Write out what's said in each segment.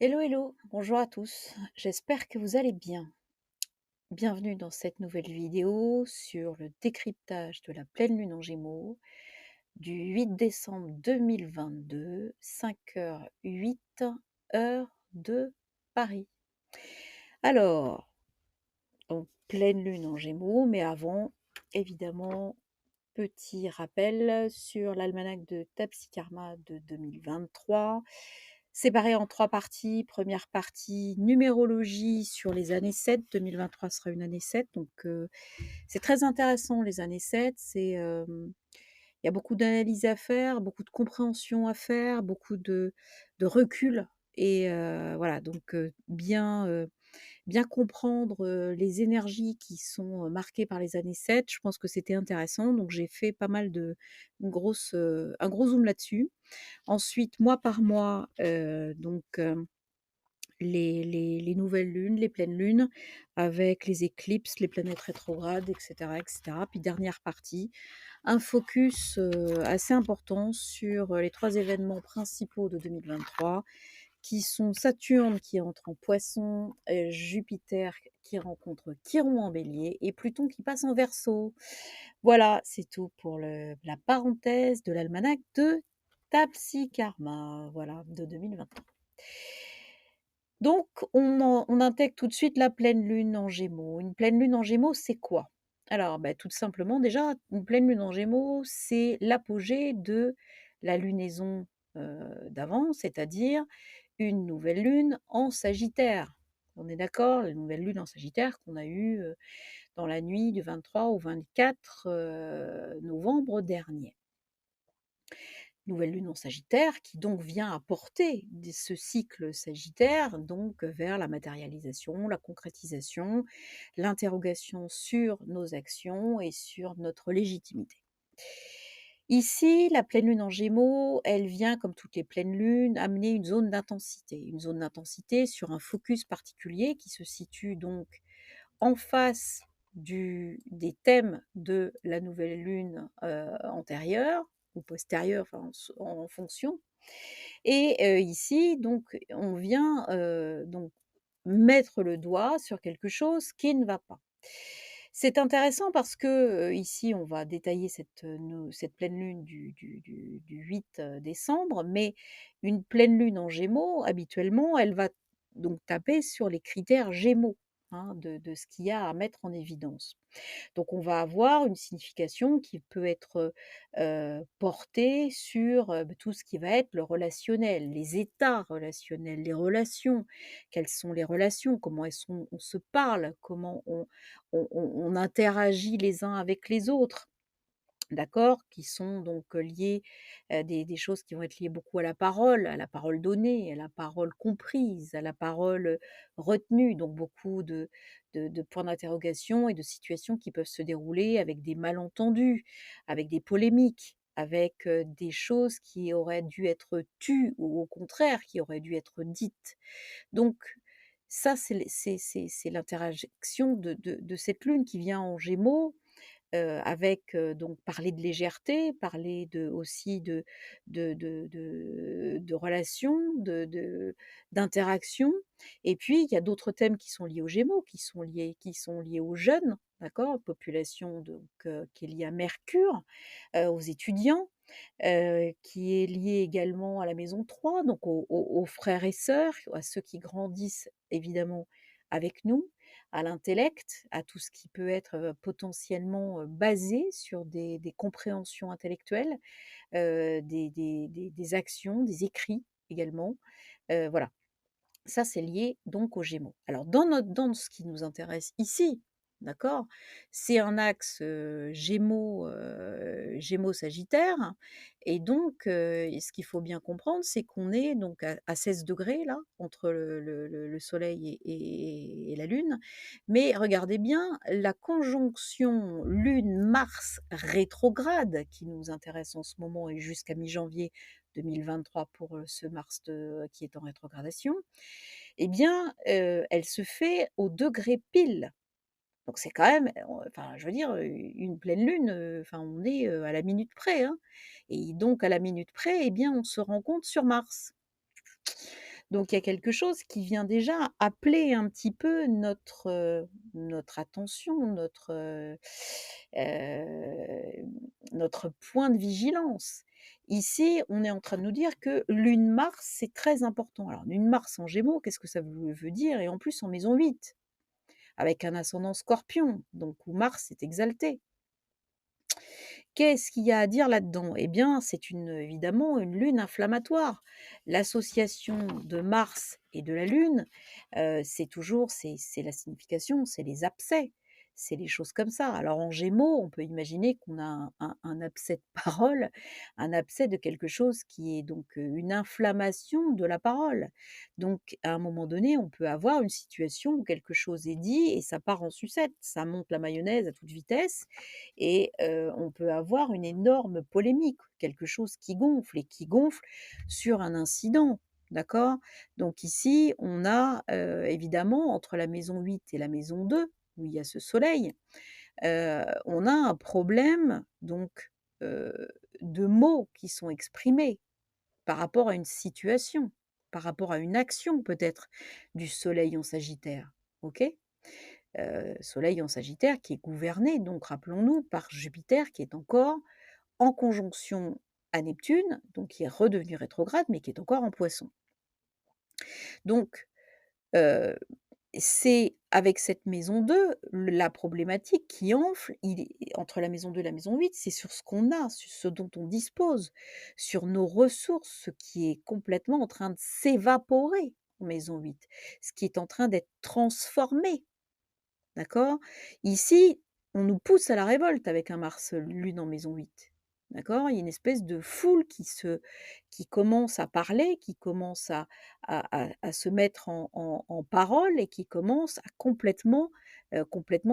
Hello, hello, bonjour à tous, j'espère que vous allez bien. Bienvenue dans cette nouvelle vidéo sur le décryptage de la pleine lune en Gémeaux du 8 décembre 2022, 5h08, heure de Paris. Alors, en pleine lune en Gémeaux, mais avant, évidemment, petit rappel sur l'almanach de Tapsikarma de 2023, séparé en 3 parties. Première partie, numérologie sur les années 7. 2023 sera une année 7, donc c'est très intéressant les années 7. Il y a beaucoup d'analyses à faire, beaucoup de compréhension à faire, beaucoup de recul et voilà, donc bien comprendre, les énergies qui sont, marquées par les années 7, je pense que c'était intéressant, donc j'ai fait pas mal un gros zoom là-dessus. Ensuite, mois par mois, les nouvelles lunes, les pleines lunes avec les éclipses, les planètes rétrogrades et cetera et cetera. Puis dernière partie, un focus, assez important sur, les 3 événements principaux de 2023 qui sont Saturne qui entre en Poisson, Jupiter qui rencontre Chiron en Bélier et Pluton qui passe en Verseau. Voilà, c'est tout pour la parenthèse de l'almanach de Tapsikarma, voilà, de 2023. Donc on intègre tout de suite la pleine lune en Gémeaux. Une pleine lune en Gémeaux, c'est quoi? Alors, bah, tout simplement déjà, une pleine lune en Gémeaux, c'est l'apogée de la lunaison, d'avant, c'est-à-dire une nouvelle lune en Sagittaire. On est d'accord? La nouvelle lune en Sagittaire qu'on a eue, dans la nuit du 23 au 24, novembre dernier. Nouvelle lune en Sagittaire qui donc vient apporter ce cycle Sagittaire donc vers la matérialisation, la concrétisation, l'interrogation sur nos actions et sur notre légitimité. Ici, la pleine lune en Gémeaux, elle vient, comme toutes les pleines lunes, amener une zone d'intensité sur un focus particulier qui se situe donc en face des thèmes de la nouvelle lune antérieure ou postérieure, enfin, en fonction. Et ici, donc, on vient donc mettre le doigt sur quelque chose qui ne va pas. C'est intéressant parce que ici, on va détailler cette pleine lune du 8 décembre, mais une pleine lune en Gémeaux, habituellement, elle va donc taper sur les critères Gémeaux, hein, de ce qu'il y a à mettre en évidence. Donc on va avoir une signification qui peut être, portée sur, tout ce qui va être le relationnel, les états relationnels, les relations. Quelles sont les relations? Comment elles sont on se parle? Comment on interagit les uns avec les autres? D'accord? Qui sont donc, liées, des choses qui vont être liées beaucoup à la parole donnée, à la parole comprise, à la parole, retenue. Donc beaucoup de points d'interrogation et de situations qui peuvent se dérouler avec des malentendus, avec des polémiques, avec, des choses qui auraient dû être tues ou au contraire qui auraient dû être dites. Donc ça, c'est l'interaction de cette lune qui vient en Gémeaux, avec, donc parler de légèreté, parler aussi de relations, d'interaction et puis il y a d'autres thèmes qui sont liés aux Gémeaux, qui sont liés aux jeunes, d'accord? Population donc, qui est liée à Mercure, aux étudiants, qui est liée également à la maison 3, donc aux frères et sœurs, à ceux qui grandissent évidemment avec nous, à l'intellect, à tout ce qui peut être, potentiellement, basé sur des compréhensions intellectuelles, des actions, des écrits également, voilà. Ça, c'est lié donc aux Gémeaux. Alors dans ce qui nous intéresse ici, d'accord? C'est un axe, Gémeaux-Sagittaire et donc ce qu'il faut bien comprendre, c'est qu'on est donc à 16° là, entre le soleil et la lune. Mais regardez bien, la conjonction lune-Mars rétrograde qui nous intéresse en ce moment et jusqu'à mi-janvier 2023 pour, ce Mars qui est en rétrogradation, eh bien, elle se fait au degré pile. Donc c'est quand même, enfin, je veux dire, une pleine lune, enfin, on est, à la minute près, hein et donc à la minute près, eh bien, on se rencontre sur Mars. Donc il y a quelque chose qui vient déjà appeler un petit peu notre attention, notre point de vigilance. Ici, on est en train de nous dire que Lune Mars, c'est très important. Alors Lune Mars en Gémeaux, qu'est-ce que ça veut dire? Et en plus en maison 8, avec un ascendant Scorpion, donc où Mars est exalté. Qu'est-ce qu'il y a à dire là-dedans? Eh bien, c'est évidemment une lune inflammatoire. L'association de Mars et de la Lune, c'est la signification, c'est les abcès, c'est les choses comme ça. Alors en Gémeaux, on peut imaginer qu'on a un abcès de parole, un abcès de quelque chose qui est donc, une inflammation de la parole. Donc à un moment donné, on peut avoir une situation où quelque chose est dit et ça part en sucette, ça monte la mayonnaise à toute vitesse et on peut avoir une énorme polémique, quelque chose qui gonfle et qui gonfle sur un incident, d'accord? Donc ici, on a, évidemment entre la maison 8 et la maison 2, où il y a ce soleil, on a un problème donc, de mots qui sont exprimés par rapport à une situation, par rapport à une action peut-être du soleil en Sagittaire, OK? Soleil en Sagittaire qui est gouverné donc rappelons-nous par Jupiter qui est encore en conjonction à Neptune, donc qui est redevenu rétrograde mais qui est encore en Poisson. Donc, heu, c'est avec cette maison 2 la problématique qui enfle, il est entre la maison 2 et la maison 8, c'est sur ce qu'on a, sur ce dont on dispose, sur nos ressources, ce qui est complètement en train de s'évaporer en maison 8, ce qui est en train d'être transformé. D'accord? Ici, on nous pousse à la révolte avec un Mars Lune en maison 8. D'accord? Il y a une espèce de foule qui commence à parler, qui commence à se mettre en parole et qui commence à complètement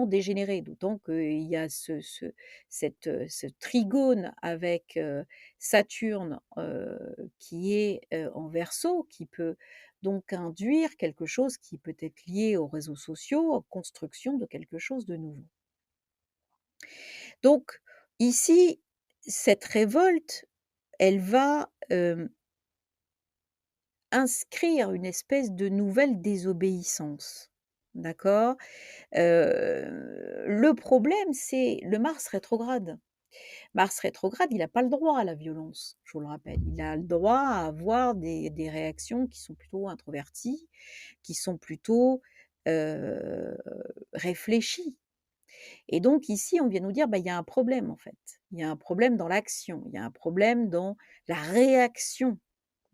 dégénérer. D'autant qu'il y a ce trigone avec, Saturne, qui est, en Verseau, qui peut donc induire quelque chose qui peut être lié aux réseaux sociaux, aux construction de quelque chose de nouveau. Donc ici, cette révolte, elle va, inscrire une espèce de nouvelle désobéissance. D'accord? Le problème, c'est le Mars rétrograde. Mars rétrograde, il n'a pas le droit à la violence, je vous le rappelle. Il a le droit à avoir des réactions qui sont plutôt introverties, qui sont plutôt, heu, réfléchies. Et donc ici, on vient nous dire: «Bah, il y a un problème en fait. Il y a un problème dans l'action, il y a un problème dans la réaction».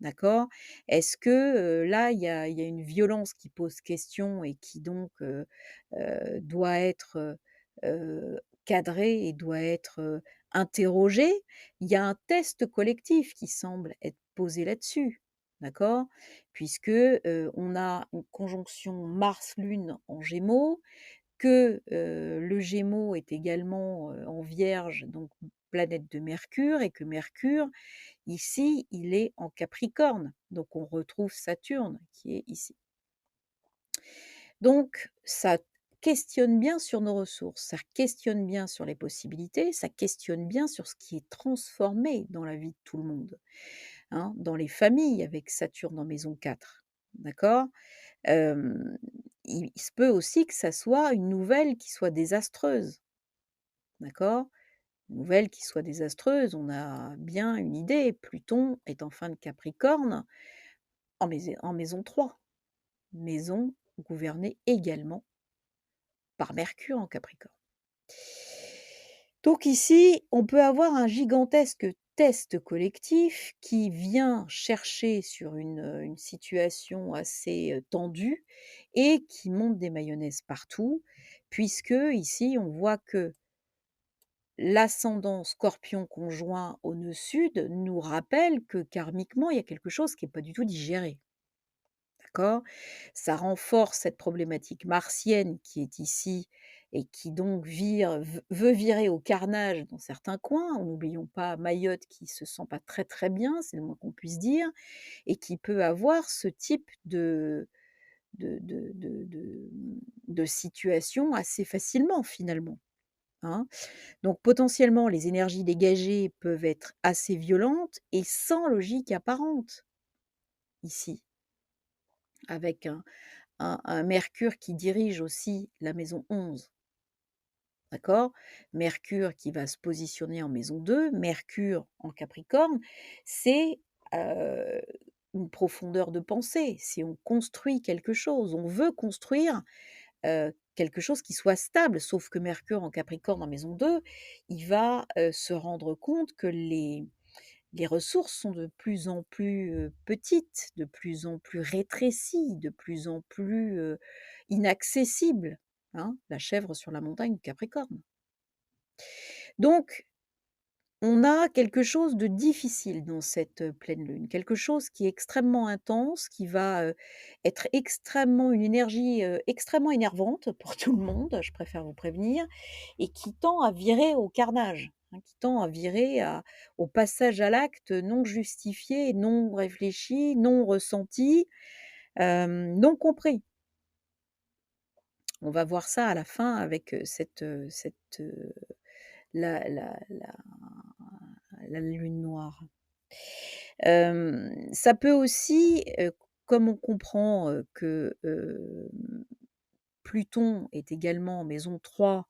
D'accord? Est-ce que, là, il y a une violence qui pose question et qui donc, doit être, cadrée et doit être, interrogée? Il y a un test collectif qui semble être posé là-dessus, d'accord? Puisque, on a une conjonction Mars-Lune en Gémeaux, que, le Gémeaux est également, en Vierge, donc planète de Mercure et que Mercure, ici, il est en Capricorne, donc on retrouve Saturne qui est ici. Donc ça questionne bien sur nos ressources, ça questionne bien sur les possibilités, ça questionne bien sur ce qui est transformé dans la vie de tout le monde, hein, dans les familles avec Saturne en maison 4, d'accord? Hem, il se peut aussi que ça soit une nouvelle qui soit désastreuse, d'accord? Une nouvelle qui soit désastreuse, on a bien une idée, Pluton est en fin de Capricorne en maison 3, maison gouvernée également par Mercure en Capricorne. Donc ici, on peut avoir un gigantesque test collectif qui vient chercher sur une situation assez, tendue et qui monte des mayonnaises partout, puisque ici, on voit que l'ascendant Scorpion conjoint au nœud sud nous rappelle que karmiquement, il y a quelque chose qui est pas du tout digéré. D'accord? Ça renforce cette problématique martienne qui est ici et qui donc veut virer au carnage dans certains coins. N'oublions pas Mayotte qui se sent pas très, très bien, c'est le moins qu'on puisse dire et qui peut avoir ce type de situation assez facilement finalement, hein. Donc potentiellement, les énergies dégagées peuvent être assez violentes et sans logique apparente, ici. avec un Mercure qui dirige aussi la maison 11, d'accord? Mercure qui va se positionner en maison 2, Mercure en Capricorne, c'est, heu, une profondeur de pensée. Si on construit quelque chose, on veut construire, quelque chose qui soit stable. Sauf que Mercure en Capricorne en maison 2, il va, se rendre compte que les ressources sont de plus en plus, petites, de plus en plus rétrécies, de plus en plus, inaccessibles, hein, la chèvre sur la montagne Capricorne. Donc on a quelque chose de difficile dans cette, pleine lune, quelque chose qui est extrêmement intense, qui va, être extrêmement une énergie, extrêmement énervante pour tout le monde, je préfère vous prévenir, et qui tend à virer au carnage, hein, qui tend à virer au passage à l'acte non justifié, non réfléchi, non ressenti, non compris. On va voir ça à la fin avec, la lune noire. Ça peut aussi, comme on comprend, que, Pluton est également en maison 3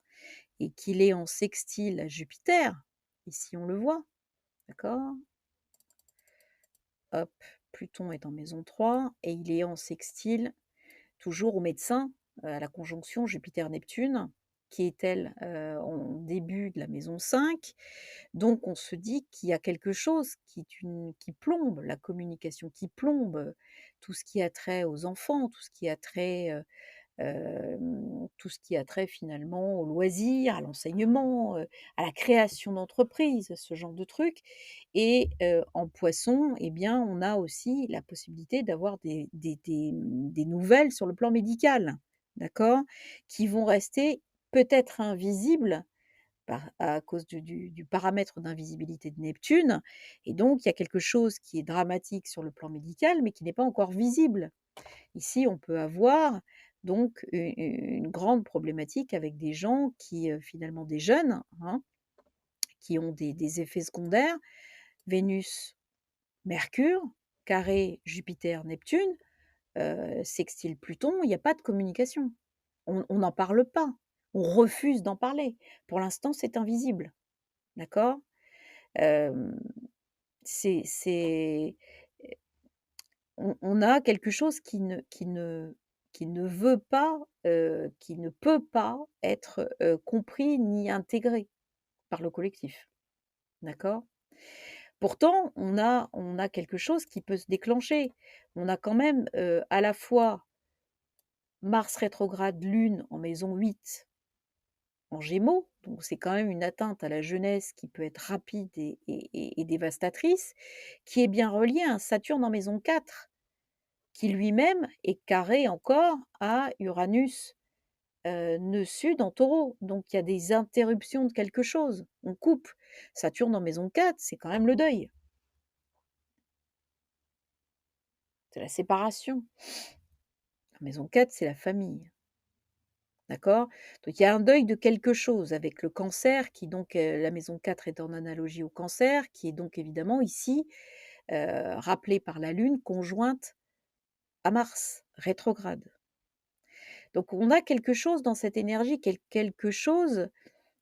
et qu'il est en sextile à Jupiter, ici on le voit, d'accord? Hop, Pluton est en maison 3 et il est en sextile toujours au médecin, à la conjonction Jupiter-Neptune, qui est elle, en début de la maison 5. Donc on se dit qu'il y a quelque chose qui plombe la communication, qui plombe, tout ce qui a trait aux enfants, tout ce qui a trait finalement au loisir, à l'enseignement, à la création d'entreprises, ce genre de trucs. Et en Poisson, eh bien, on a aussi la possibilité d'avoir des nouvelles sur le plan médical, d'accord? Qui vont rester peut-être invisibles à cause du paramètre d'invisibilité de Neptune, et donc il y a quelque chose qui est dramatique sur le plan médical, mais qui n'est pas encore visible. Ici, on peut avoir donc une grande problématique avec des gens qui, finalement des jeunes, hein, qui ont des effets secondaires. Vénus, Mercure, carré Jupiter, Neptune, sextile Pluton, il n'y a pas de communication. On n'en parle pas. On refuse d'en parler. Pour l'instant, c'est invisible, d'accord? Hem, c'est on a quelque chose qui ne veut pas, qui ne peut pas être, compris ni intégré par le collectif, d'accord? Pourtant, on a quelque chose qui peut se déclencher. On a quand même, à la fois Mars rétrograde, Lune en maison 8 en Gémeaux, donc c'est quand même une atteinte à la jeunesse qui peut être rapide et dévastatrice, qui est bien reliée à un Saturne en maison 4. Qui lui-même est carré encore à Uranus, nœud sud en Taureau. Donc il y a des interruptions de quelque chose. On coupe. Saturne en maison 4, c'est quand même le deuil. C'est la séparation. La maison 4, c'est la famille. D'accord? Donc il y a un deuil de quelque chose avec le Cancer qui donc, la maison 4 est en analogie au Cancer, qui est donc évidemment ici, rappelé par la Lune conjointe à Mars, rétrograde. Donc on a quelque chose dans cette énergie, quelque chose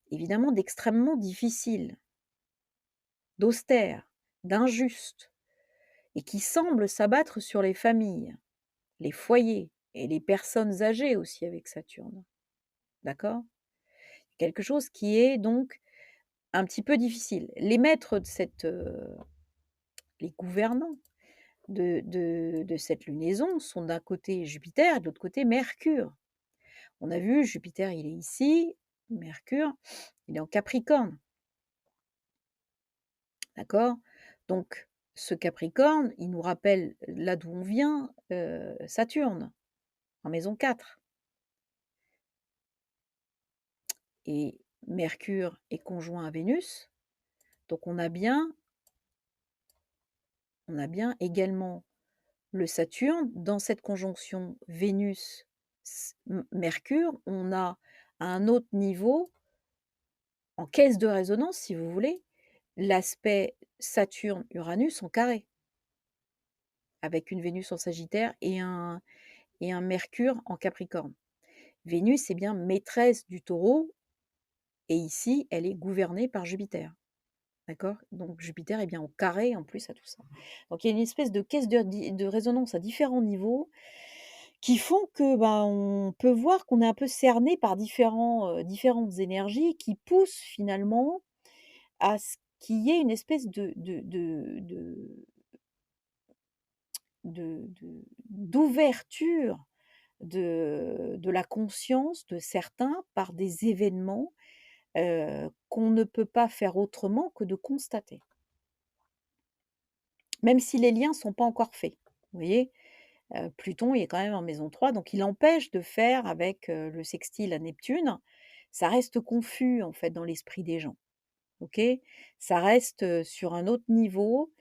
évidemment d'extrêmement difficile, d'austère, d'injuste, et qui semble s'abattre sur les familles, les foyers et les personnes âgées aussi avec Saturne. D'accord? Quelque chose qui est donc un petit peu difficile. Les maîtres de les gouvernants de cette lunaison sont d'un côté Jupiter et de l'autre côté Mercure. On a vu Jupiter, il est ici, Mercure, il est en Capricorne. D'accord? Donc ce Capricorne, il nous rappelle là d'où on vient, Saturne, en maison 4, et Mercure est conjoint à Vénus, donc on a bien également le Saturne dans cette conjonction Vénus Mercure, on a à un autre niveau, en caisse de résonance si vous voulez, l'aspect Saturne-Uranus en carré. avec une Vénus en Sagittaire et un Mercure en Capricorne. Vénus est bien maîtresse du Taureau et ici, elle est gouvernée par Jupiter. D'accord? Donc Jupiter est bien au carré en plus à tout ça. Donc il y a une espèce de caisse de résonance à différents niveaux qui font que, bah, on peut voir qu'on est un peu cerné par différentes énergies qui poussent finalement à ce qu'il y ait une espèce d'ouverture de la conscience de certains par des événements, qu'on ne peut pas faire autrement que de constater. Même si les liens sont pas encore faits, vous voyez? Pluton, il est quand même en maison 3, donc il empêche de faire avec, le sextile à Neptune. Ça reste confus, en fait, dans l'esprit des gens, OK? Ça reste, sur un autre niveau,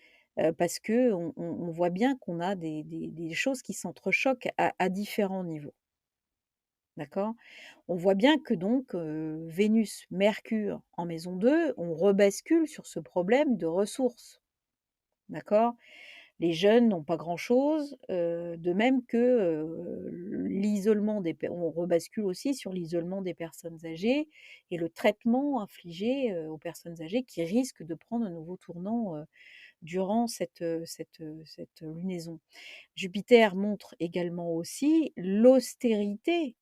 parce qu'on voit bien qu'on a des choses qui s'entrechoquent à différents niveaux, d'accord? On voit bien que donc, Vénus, Mercure en maison 2, on rebascule sur ce problème de ressources, d'accord? Les jeunes n'ont pas grand-chose, de même que, l'isolement des per on rebascule aussi sur l'isolement des personnes âgées et le traitement infligé, aux personnes âgées qui risquent de prendre un nouveau tournant, durant cette lunaison. Jupiter montre également aussi l'austérité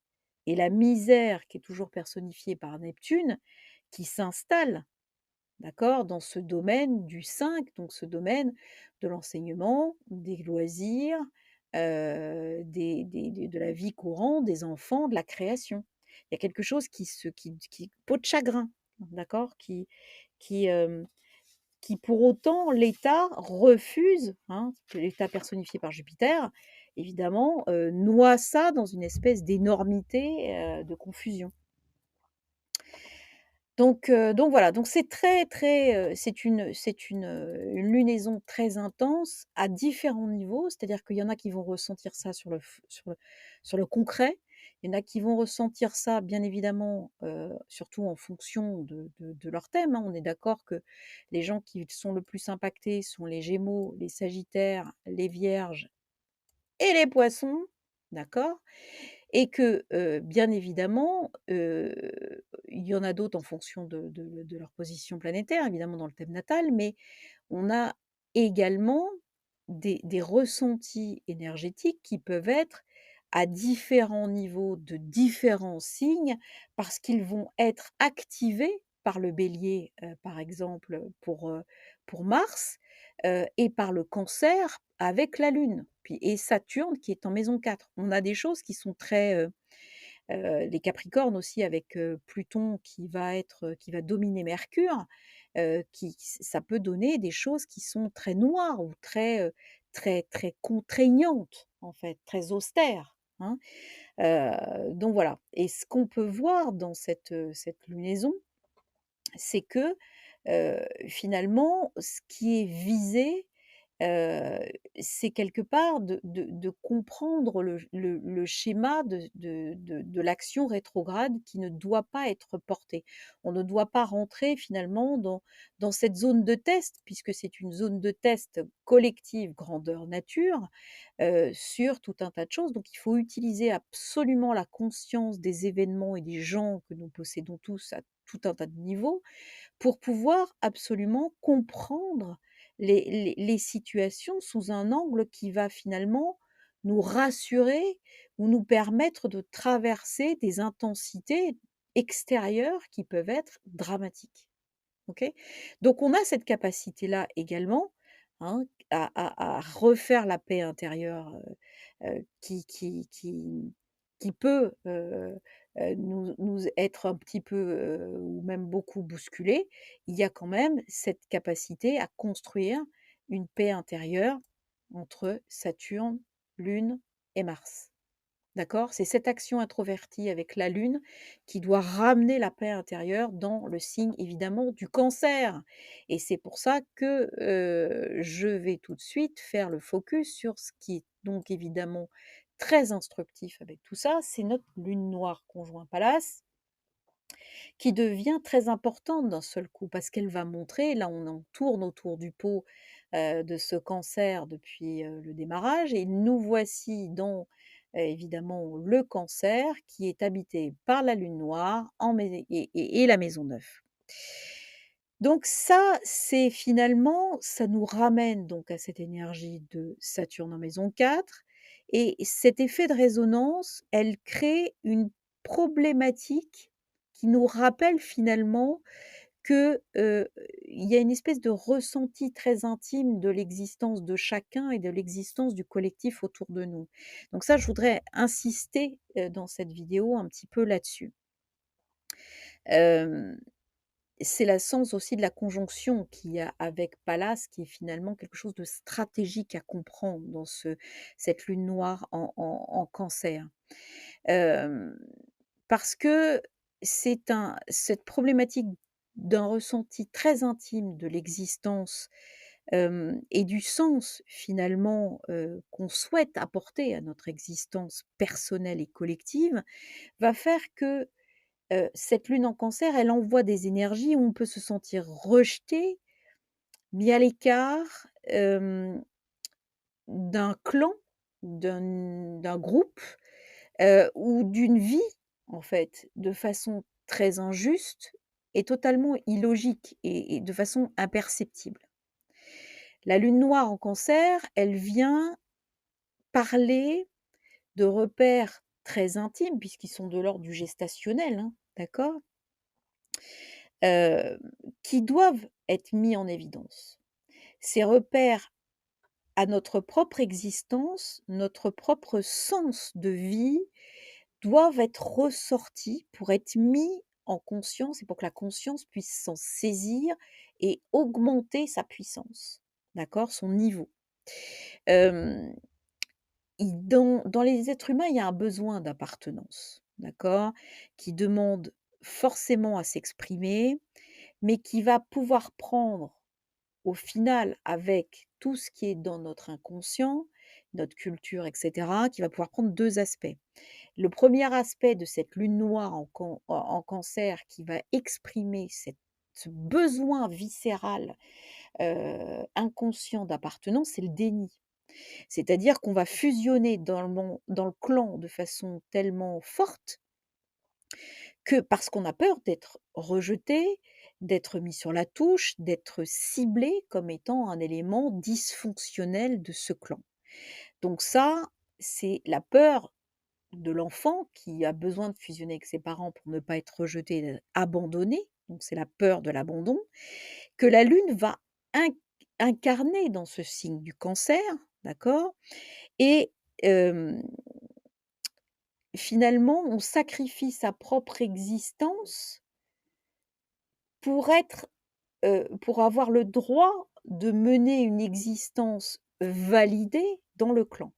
et la misère qui est toujours personnifiée par Neptune, qui s'installe. D'accord? Dans ce domaine du 5, donc ce domaine de l'enseignement, des loisirs, de la vie courante, des enfants, de la création. Il y a quelque chose qui peau de chagrin, d'accord? Qui, qui pour autant l'État refuse, hein, que l'État personnifié par Jupiter, évidemment, noie ça dans une espèce d'énormité, de confusion. Donc voilà, donc c'est très, très, une lunaison très intense à différents niveaux. C'est-à-dire qu'il y en a qui vont ressentir ça sur le concret. Il y en a qui vont ressentir ça bien évidemment, surtout en fonction de leur thème, hein. On est d'accord que les gens qui sont le plus impactés sont les Gémeaux, les Sagittaires, les Vierges et les Poissons, d'accord? Et que, bien évidemment, il y en a d'autres en fonction de leur position planétaire, évidemment dans le thème natal, mais on a également des ressentis énergétiques qui peuvent être à différents niveaux de différents signes, parce qu'ils vont être activés par le Bélier, par exemple, pour Mars, et par le Cancer avec la Lune, puis et Saturne qui est en maison 4. On a des choses qui sont très, les Capricornes aussi avec, Pluton qui va dominer Mercure, qui ça peut donner des choses qui sont très noires ou très contraignantes, en fait, très austères, hein. Donc voilà, et ce qu'on peut voir dans cette lunaison, c'est que, finalement, ce qui est visé, Heu, c'est quelque part de comprendre le schéma de l'action rétrograde qui ne doit pas être portée. On ne doit pas rentrer finalement dans cette zone de test, puisque c'est une zone de test collective grandeur nature, sur tout un tas de choses. Donc il faut utiliser absolument la conscience des événements et des gens que nous possédons tous à tout un tas de niveaux, pour pouvoir absolument comprendre les situations sous un angle qui va finalement nous rassurer ou nous permettre de traverser des intensités extérieures qui peuvent être dramatiques. OK? Donc on a cette capacité-là également, hein, à refaire la paix intérieure, qui peut, nous être un petit peu, ou même beaucoup bousculé. Il y a quand même cette capacité à construire une paix intérieure entre Saturne, Lune et Mars. D'accord? C'est cette action introvertie avec la Lune qui doit ramener la paix intérieure dans le signe évidemment du Cancer, et c'est pour ça que, je vais tout de suite faire le focus sur ce qui est donc évidemment très instructif avec tout ça, c'est notre lune noire conjoint Pallas qui devient très importante d'un seul coup parce qu'elle va montrer, là on en tourne autour du pot, de ce cancer depuis, le démarrage et nous voici dans, évidemment le cancer qui est habité par la lune noire en mais et la maison 9. Donc ça, c'est finalement ça nous ramène donc à cette énergie de Saturne en maison 4 et cet effet de résonance, elle crée une problématique qui nous rappelle finalement que, il y a une espèce de ressenti très intime de l'existence de chacun et de l'existence du collectif autour de nous. Donc ça, je voudrais insister, dans cette vidéo un petit peu là-dessus. Hem C'est la sens aussi de la conjonction qu'il y a avec Pallas, qui est finalement quelque chose de stratégique à comprendre dans cette lune noire en Cancer. Hem, Parce que cette problématique d'un ressenti très intime de l'existence, et du sens finalement, qu'on souhaite apporter à notre existence personnelle et collective, va faire que cette lune en Cancer, elle envoie des énergies où on peut se sentir rejeté, mis à l'écart, d'un clan, d'un groupe, ou d'une vie, en fait, de façon très injuste et totalement illogique et de façon imperceptible. La lune noire en Cancer, elle vient parler de repères très intimes puisqu'ils sont de l'ordre du gestationnel, hein, d'accord? Hem, qui doivent être mis en évidence. Ces repères à notre propre existence, notre propre sens de vie doivent être ressortis pour être mis en conscience et pour que la conscience puisse s'en saisir et augmenter sa puissance, d'accord? Son niveau. Hem, il dans les êtres humains, il y a un besoin d'appartenance, d'accord? Qui demande forcément à s'exprimer, mais qui va pouvoir prendre au final, avec tout ce qui est dans notre inconscient, notre culture et cetera, qui va pouvoir prendre 2 aspects. Le premier aspect de cette lune noire en Cancer qui va exprimer ce besoin viscéral, inconscient d'appartenance, c'est le déni. C'est-à-dire qu'on va fusionner dans le clan de façon tellement forte que parce qu'on a peur d'être rejeté, d'être mis sur la touche, d'être ciblé comme étant un élément dysfonctionnel de ce clan. Donc ça, c'est la peur de l'enfant qui a besoin de fusionner avec ses parents pour ne pas être rejeté, abandonné, donc c'est la peur de l'abandon, que la lune va in incarner dans ce signe du Cancer, d'accord? Et finalement, on sacrifie sa propre existence pour être pour avoir le droit de mener une existence validée dans le clan.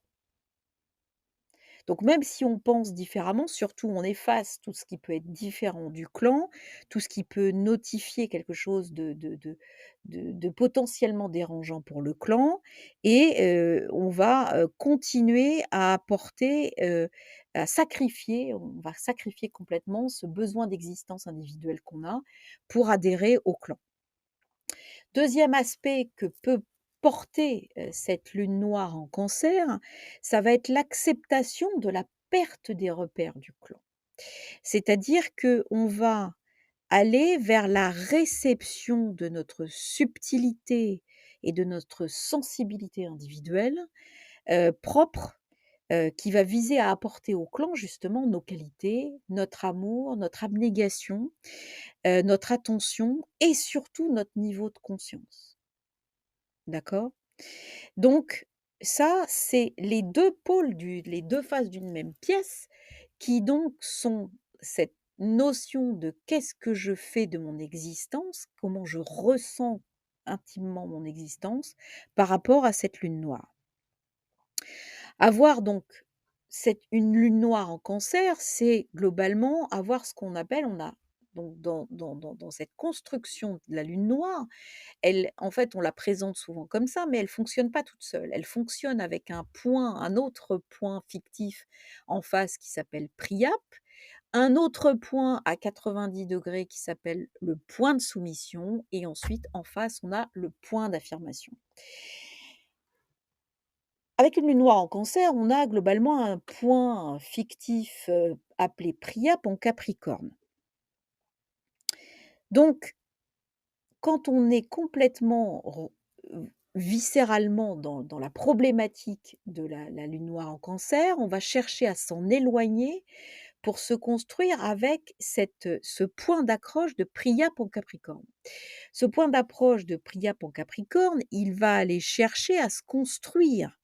Donc même si on pense différemment, surtout on efface tout ce qui peut être différent du clan, tout ce qui peut notifier quelque chose de potentiellement dérangeant pour le clan et on va, continuer à apporter, on va sacrifier complètement ce besoin d'existence individuelle qu'on a pour adhérer au clan. Deuxième aspect que peut porter, cette lune noire en Cancer, ça va être l'acceptation de la perte des repères du clan. C'est-à-dire qu'on va aller vers la réception de notre subtilité et de notre sensibilité individuelle, propre, qui va viser à apporter au clan justement nos qualités, notre amour, notre abnégation, notre attention et surtout notre niveau de conscience. D'accord? Donc ça, c'est les 2 faces d'une même pièce qui donc sont cette notion de qu'est-ce que je fais de mon existence, comment je ressens intimement mon existence par rapport à cette lune noire. Avoir donc une lune noire en Cancer, c'est globalement avoir ce qu'on appelle on a donc dans cette construction de la lune noire, elle en fait, on la présente souvent comme ça, mais elle fonctionne pas toute seule. Elle fonctionne avec un autre point fictif en face qui s'appelle Priap, un autre point à 90 degrés qui s'appelle le point de soumission et ensuite en face, on a le point d'affirmation. Avec une lune noire en Cancer, on a globalement un point fictif, appelé Priape en Capricorne. Donc quand on est complètement viscéralement dans la problématique de la lune noire en Cancer, on va chercher à s'en éloigner pour se construire avec ce point d'accroche de Priape en Capricorne. Ce point d'approche de Priape en Capricorne, il va aller chercher à se construire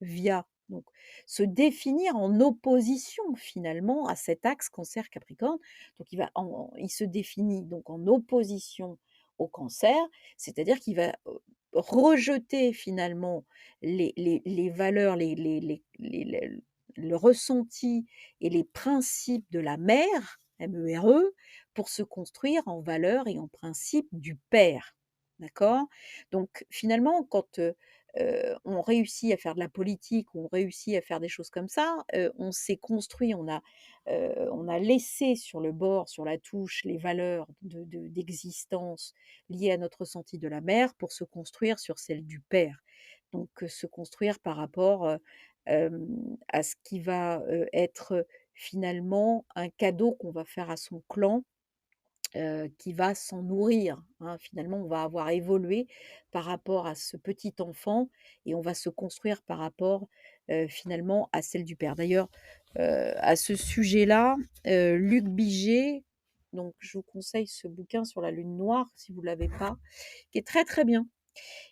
via donc se définir en opposition finalement à cet axe Cancer-Capricorne. Donc il se définit donc en opposition au Cancer, c'est-à-dire qu'il va, rejeter finalement les valeurs, le ressenti et les principes de la mère, MERE, pour se construire en valeurs et en principes du père. D'accord? Donc finalement, quand, on réussit à faire de la politique, on réussit à faire des choses comme ça, on s'est construit, on a laissé sur le bord, sur la touche, les valeurs d'existence liées à notre ressenti de la mère pour se construire sur celles du père. Donc, se construire par rapport, à ce qui va, être, finalement un cadeau qu'on va faire à son clan, qui va s'en nourrir, hein. Finalement, on va avoir évolué par rapport à ce petit enfant et on va se construire par rapport, finalement à celle du père. D'ailleurs, à ce sujet-là, Luc Biget, donc je vous conseille ce bouquin sur la lune noire si vous ne l'avez pas, qui est très, très bien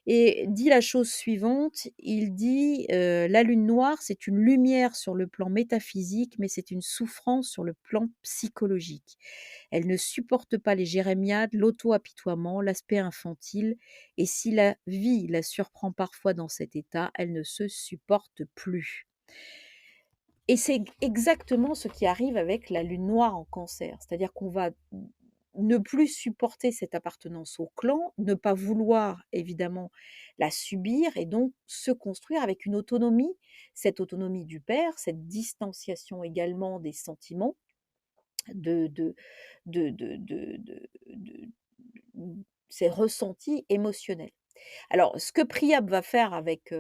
et dit la chose suivante, il dit, «La lune noire, c'est une lumière sur le plan métaphysique, mais c'est une souffrance sur le plan psychologique. Elle ne supporte pas les jérémiades, l'auto-apitoiement, l'aspect infantile et si la vie la surprend parfois dans cet état, elle ne se supporte plus». Et c'est exactement ce qui arrive avec la lune noire en Cancer. C'est-à-dire qu'on va ne plus supporter cette appartenance au clan, ne pas vouloir évidemment la subir et donc se construire avec une autonomie, cette autonomie du père, cette distanciation également des sentiments, de de de ces ressentis émotionnels. Alors, ce que Priap va faire avec,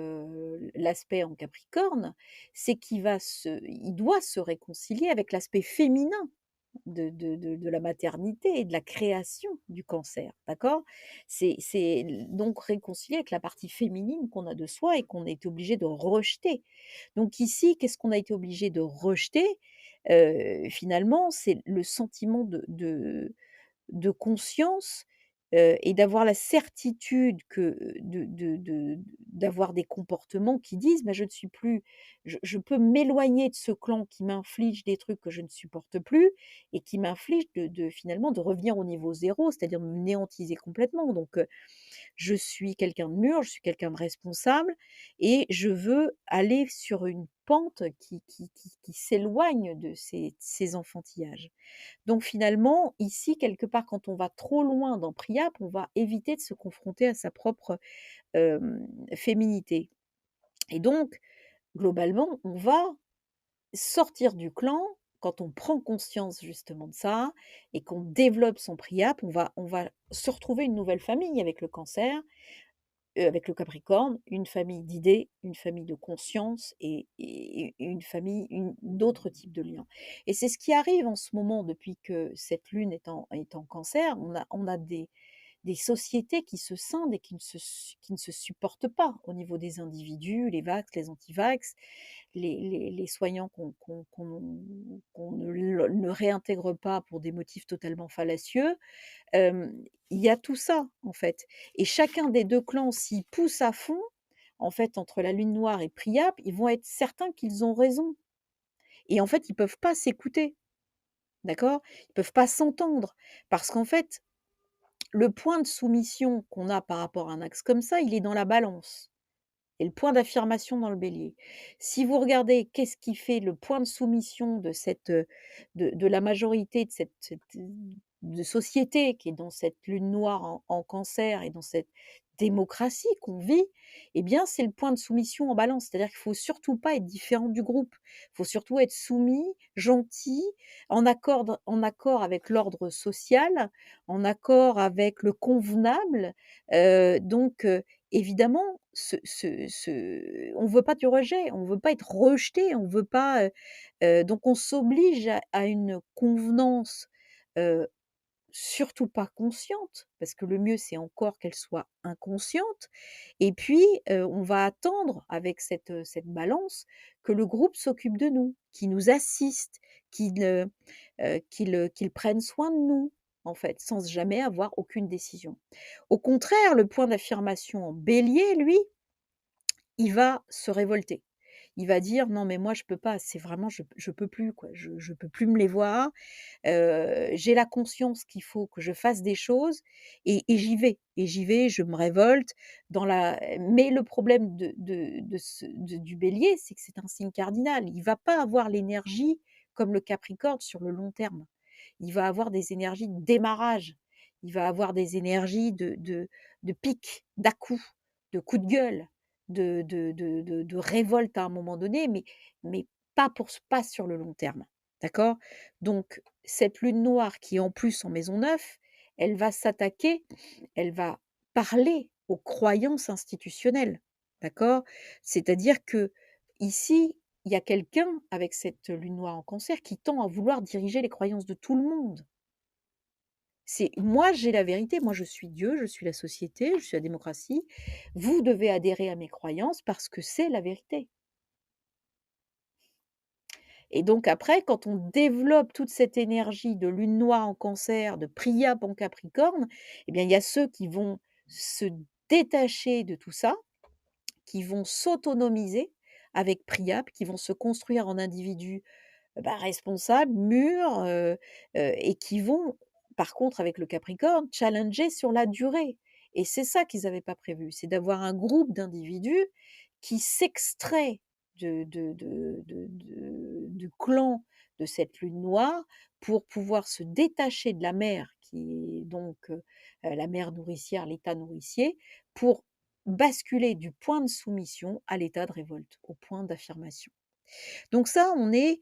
l'aspect en Capricorne, c'est il doit se réconcilier avec l'aspect féminin de la maternité et de la création du Cancer, d'accord? C'est donc réconcilier avec la partie féminine qu'on a de soi et qu'on est obligé de rejeter. Donc ici, qu'est-ce qu'on a été obligé de rejeter? Finalement, c'est le sentiment de conscience, et d'avoir la certitude que, d'avoir des comportements qui disent: «Bah, je ne suis plus je peux m'éloigner de ce clan qui m'inflige des trucs que je ne supporte plus et qui m'inflige finalement de revenir au niveau zéro, c'est-à-dire de me néantiser complètement». Donc, je suis quelqu'un de mûr, je suis quelqu'un de responsable et je veux aller sur une pente qui s'éloigne de ces enfantillages. Donc finalement, ici, quelque part, quand on va trop loin dans Priap, on va éviter de se confronter à sa propre, féminité et donc globalement, on va sortir du clan quand on prend conscience justement de ça et qu'on développe son Priap, on va se retrouver une nouvelle famille avec le Cancer, avec le Capricorne, une famille d'idées, une famille de conscience et une famille, d'autres types de liens. Et c'est ce qui arrive en ce moment depuis que cette lune est en Cancer. On a des sociétés qui se scindent et qui ne se supportent pas au niveau des individus, les vax, les anti-vax, les soignants qu'on ne réintègre pas pour des motifs totalement fallacieux. Il y a tout ça, en fait et chacun des 2 clans, s'ils poussent à fond, en fait, entre la lune noire et Priap, ils vont être certains qu'ils ont raison et en fait, ils peuvent pas s'écouter, d'accord? Ils peuvent pas s'entendre parce qu'en fait, le point de soumission qu'on a par rapport à un axe comme ça, il est dans la Balance et le point d'affirmation dans le Bélier. Si vous regardez qu'est-ce qui fait le point de soumission de cette, de la majorité de de société qui est dans cette lune noire en Cancer et dans cette démocratie qu'on vit, eh bien, c'est le point de soumission en balance. C'est-à-dire qu'il faut surtout pas être différent du groupe. Il faut surtout être soumis, gentil, en accord avec l'ordre social, en accord avec le convenable. Donc, évidemment, on veut pas du rejet, on veut pas être rejeté, on veut pas, donc on s'oblige à une convenance, heu surtout pas consciente, parce que le mieux, c'est encore qu'elle soit inconsciente et puis, on va attendre avec cette balance que le groupe s'occupe de nous, qu'il nous assiste, qu'il prenne soin de nous, en fait, sans jamais avoir aucune décision. Au contraire, le point d'affirmation en bélier, lui, il va se révolter. Il va dire: «Non mais moi je peux pas, c'est vraiment je peux plus quoi, je peux plus me les voir, j'ai la conscience qu'il faut que je fasse des choses et j'y vais, je me révolte dans la mais le problème du Bélier, c'est que c'est un signe cardinal. Il va pas avoir l'énergie comme le Capricorne sur le long terme. Il va avoir des énergies de démarrage, il va avoir des énergies de pic, d'à-coups, de coups de gueule, de révolte à un moment donné, mais pas sur le long terme. D'accord? Donc cette lune noire qui est en plus en maison 9, elle va s'attaquer, elle va parler aux croyances institutionnelles. D'accord? C'est-à-dire que ici, il y a quelqu'un avec cette lune noire en Cancer qui tend à vouloir diriger les croyances de tout le monde. C'est moi j'ai la vérité, moi je suis Dieu, je suis la société, je suis la démocratie. Vous devez adhérer à mes croyances parce que c'est la vérité. Et donc après, quand on développe toute cette énergie de lune noire en Cancer, de Priap en Capricorne, eh bien, il y a ceux qui vont se détacher de tout ça, qui vont s'autonomiser avec Priap, qui vont se construire en individus, responsables, mûrs, et qui vont, par contre, avec le Capricorne, challenger sur la durée. Et c'est ça qu'ils n'avaient pas prévu, c'est d'avoir un groupe d'individus qui s'extrait du clan de cette lune noire pour pouvoir se détacher de la mère qui est donc, la mère nourricière, l'état nourricier, pour basculer du point de soumission à l'état de révolte, au point d'affirmation. Donc ça, on est,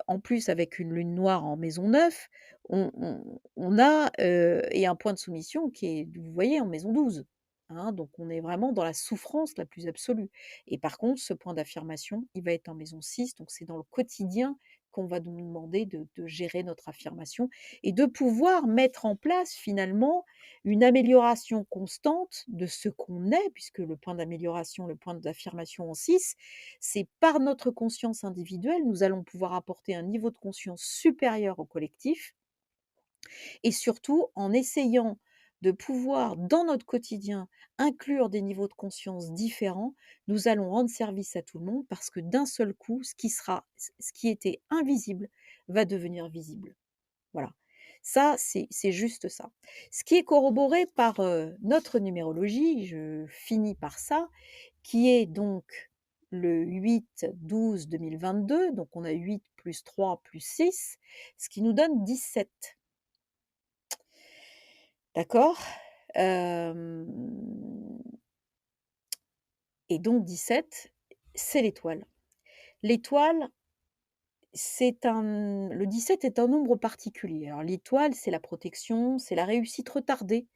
en plus avec une lune noire en maison 9, on a, et un point de soumission qui est, vous voyez, en maison 12, hein. Donc on est vraiment dans la souffrance la plus absolue et par contre, ce point d'affirmation, il va être en maison 6, donc c'est dans le quotidien qu'on va nous demander de gérer notre affirmation et de pouvoir mettre en place finalement une amélioration constante de ce qu'on est, puisque le point d'amélioration, le point d'affirmation en 6, c'est par notre conscience individuelle, nous allons pouvoir apporter un niveau de conscience supérieur au collectif et surtout en essayant de pouvoir, dans notre quotidien, inclure des niveaux de conscience différents, nous allons rendre service à tout le monde parce que d'un seul coup, ce qui était invisible va devenir visible. Voilà. Ça, c'est juste ça. Ce qui est corroboré par, notre numérologie, je finis par ça, qui est donc le 8-12-2022, donc on a 8 plus 3 plus 6, ce qui nous donne 17. D'accord? Hem et donc 17, c'est l'étoile. L'étoile, le 17 est un nombre particulier. Alors l'étoile, c'est la protection, c'est la réussite retardée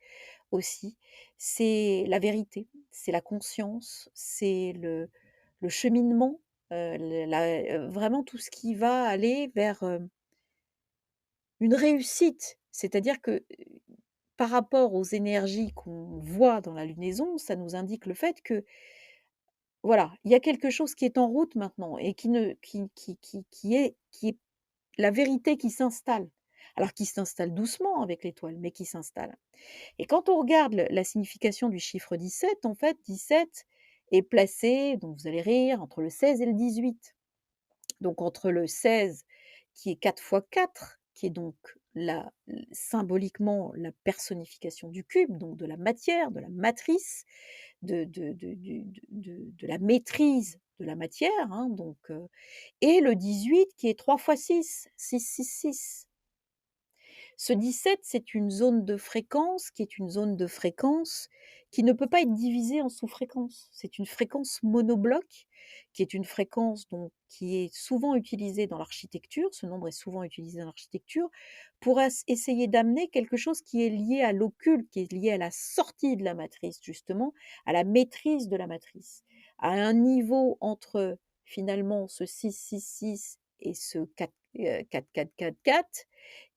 aussi, c'est la vérité, c'est la conscience, c'est le cheminement, vraiment tout ce qui va aller vers, une réussite. C'est-à-dire que, par rapport aux énergies qu'on voit dans la lunaison, ça nous indique le fait que, voilà, il y a quelque chose qui est en route maintenant et qui est la vérité qui s'installe. Alors qui s'installe doucement avec l'étoile, mais qui s'installe. Et quand on regarde la signification du chiffre 17, en fait, 17 est placé, donc vous allez rire, entre le 16 et le 18. Donc entre le 16 qui est 4 fois 4, qui est donc symboliquement la personnification du cube, donc de la matière, de la matrice, de la maîtrise de la matière, hein, donc, et le 18 qui est 3 fois 6, 6, 6, 6. Ce 17, c'est une zone de fréquence qui est une zone de fréquence qui ne peut pas être divisée en sous-fréquences. C'est une fréquence monobloc, qui est une fréquence donc qui est souvent utilisée dans l'architecture. Ce nombre est souvent utilisé dans l'architecture pour essayer d'amener quelque chose qui est lié à l'occulte, qui est lié à la sortie de la matrice, justement, à la maîtrise de la matrice, à un niveau entre finalement ce 666 et ce 4,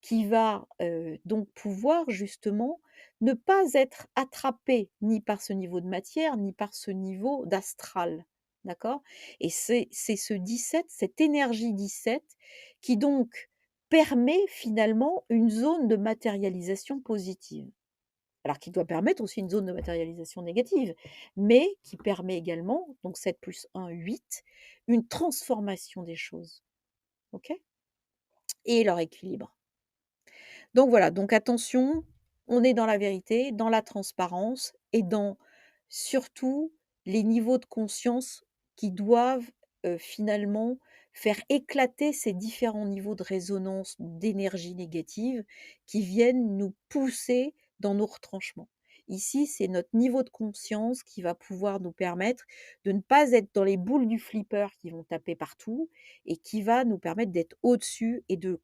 qui va donc pouvoir justement ne pas être attrapé ni par ce niveau de matière, ni par ce niveau d'astral. D'accord? Et c'est ce 17, cette énergie 17, qui donc permet finalement une zone de matérialisation positive. Alors qui doit permettre aussi une zone de matérialisation négative, mais qui permet également, donc 7 plus 1, 8, une transformation des choses. OK? Et leur équilibre. Donc voilà, donc attention, on est dans la vérité, dans la transparence et dans surtout les niveaux de conscience qui doivent finalement faire éclater ces différents niveaux de résonance d'énergie négative qui viennent nous pousser dans nos retranchements. Ici, c'est notre niveau de conscience qui va pouvoir nous permettre de ne pas être dans les boules du flipper qui vont taper partout et qui va nous permettre d'être au-dessus et de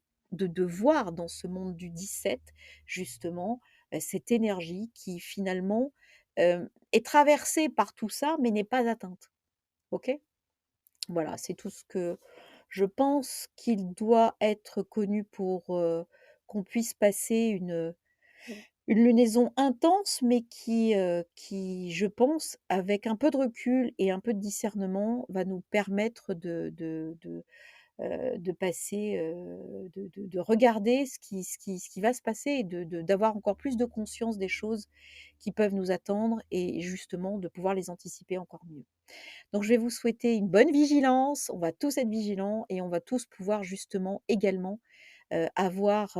voir dans ce monde du 17 justement, cette énergie qui finalement, est traversée par tout ça, mais n'est pas atteinte. OK? Voilà, c'est tout ce que je pense qu'il doit être connu pour, qu'on puisse passer une lunaison intense, mais qui, je pense, avec un peu de recul et un peu de discernement, va nous permettre de passer, de regarder ce qui va se passer et d'avoir encore plus de conscience des choses qui peuvent nous attendre et justement de pouvoir les anticiper encore mieux. Donc je vais vous souhaiter une bonne vigilance, on va tous être vigilants et on va tous pouvoir justement également, avoir,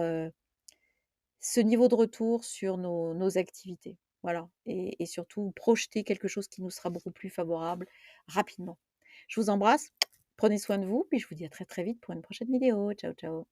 ce niveau de retour sur nos activités. Voilà et surtout projeter quelque chose qui nous sera beaucoup plus favorable rapidement. Je vous embrasse, prenez soin de vous, puis je vous dis à très, très vite pour une prochaine vidéo. Ciao, ciao.